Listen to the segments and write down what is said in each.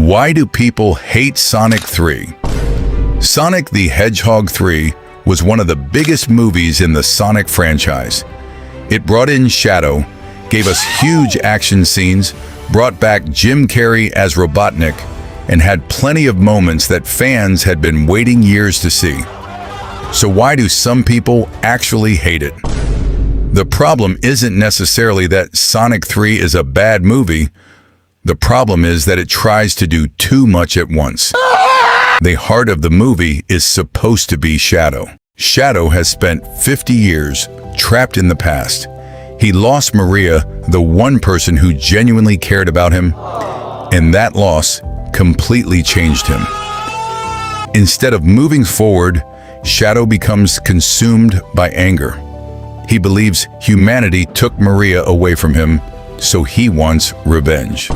Why do people hate Sonic 3? Sonic the Hedgehog 3 was one of the biggest movies in the Sonic franchise. It brought in Shadow, gave us huge action scenes, brought back Jim Carrey as Robotnik, and had plenty of moments that fans had been waiting years to see. So why do some people actually hate it? The problem isn't necessarily that Sonic 3 is a bad movie. The problem is that it tries to do too much at once. The heart of the movie is supposed to be Shadow. Shadow has spent 50 years trapped in the past. He lost Maria, the one person who genuinely cared about him, and that loss completely changed him. Instead of moving forward, Shadow becomes consumed by anger. He believes humanity took Maria away from him, so he wants revenge.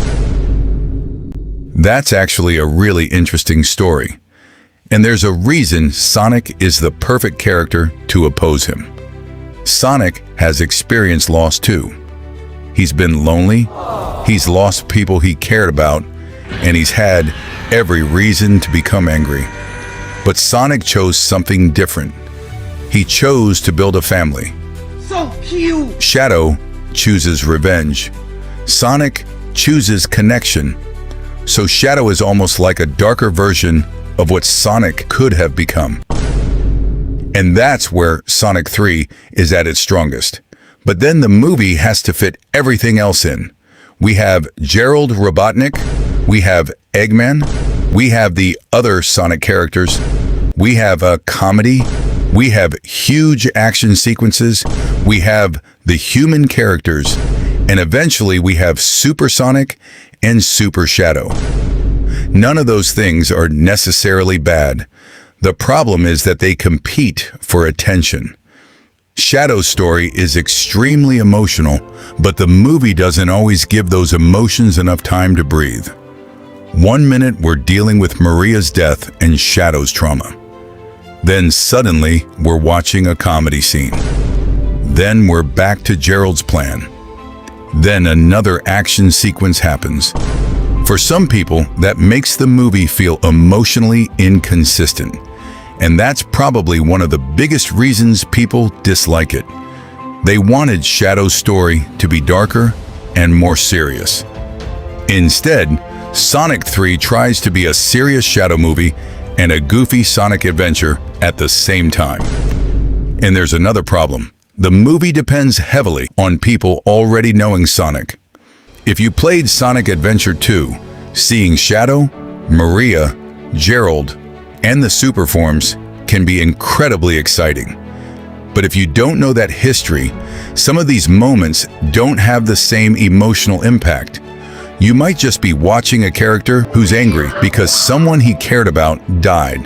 That's actually a really interesting story, and there's a reason Sonic is the perfect character to oppose him. Sonic has experienced loss too. He's been lonely, he's lost people he cared about, and he's had every reason to become angry. But Sonic chose something different. He chose to build a family. So cute! Shadow chooses revenge. Sonic chooses connection. So Shadow is almost like a darker version of what Sonic could have become. And that's where Sonic 3 is at its strongest. But then the movie has to fit everything else in. We have Gerald Robotnik, we have Eggman, we have the other Sonic characters, we have a comedy, we have huge action sequences, we have the human characters, and eventually we have Super Sonic and Super Shadow. None of those things are necessarily bad. The problem is that they compete for attention. Shadow's story is extremely emotional, but the movie doesn't always give those emotions enough time to breathe. 1 minute we're dealing with Maria's death and Shadow's trauma. Then suddenly we're watching a comedy scene. Then we're back to Gerald's plan. Then another action sequence happens. For some people, that makes the movie feel emotionally inconsistent. And that's probably one of the biggest reasons people dislike it. They wanted Shadow's story to be darker and more serious. Instead, Sonic 3 tries to be a serious Shadow movie and a goofy Sonic adventure at the same time. And there's another problem. The movie depends heavily on people already knowing Sonic. If you played Sonic Adventure 2, seeing Shadow, Maria, Gerald, and the super forms can be incredibly exciting. But if you don't know that history, some of these moments don't have the same emotional impact. You might just be watching a character who's angry because someone he cared about died.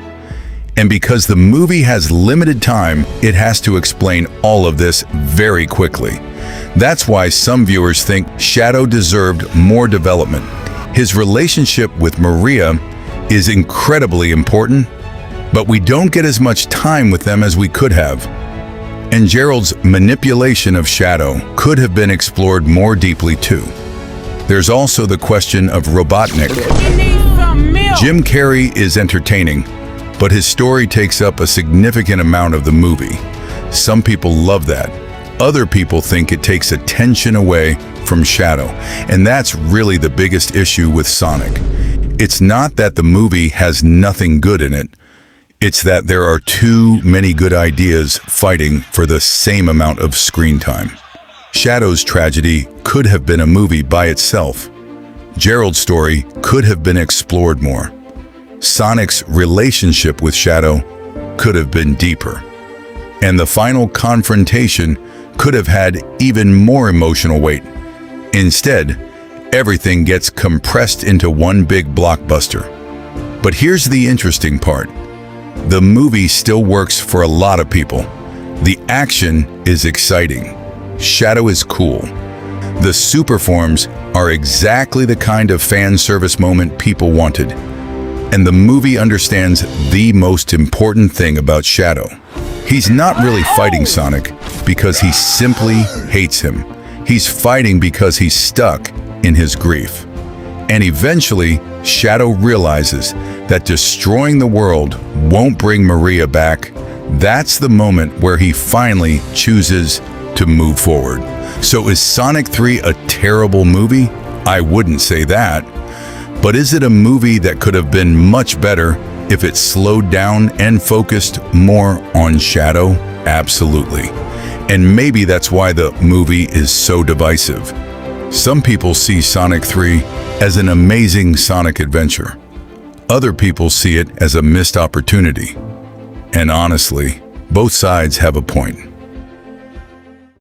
And because the movie has limited time, it has to explain all of this very quickly. That's why some viewers think Shadow deserved more development. His relationship with Maria is incredibly important, but we don't get as much time with them as we could have. And Gerald's manipulation of Shadow could have been explored more deeply too. There's also the question of Robotnik. Jim Carrey is entertaining, but his story takes up a significant amount of the movie. Some people love that. Other people think it takes attention away from Shadow, and that's really the biggest issue with Sonic. It's not that the movie has nothing good in it. It's that there are too many good ideas fighting for the same amount of screen time. Shadow's tragedy could have been a movie by itself. Gerald's story could have been explored more. Sonic's relationship with Shadow could have been deeper. And the final confrontation could have had even more emotional weight. Instead, everything gets compressed into one big blockbuster. But here's the interesting part. The movie still works for a lot of people. The action is exciting. Shadow is cool. The super forms are exactly the kind of fan service moment people wanted. And the movie understands the most important thing about Shadow. He's not really fighting Sonic because he simply hates him. He's fighting because he's stuck in his grief. And eventually, Shadow realizes that destroying the world won't bring Maria back. That's the moment where he finally chooses to move forward. So is Sonic 3 a terrible movie? I wouldn't say that. But is it a movie that could have been much better if it slowed down and focused more on Shadow? Absolutely. And maybe that's why the movie is so divisive. Some people see Sonic 3 as an amazing Sonic adventure. Other people see it as a missed opportunity. And honestly, both sides have a point.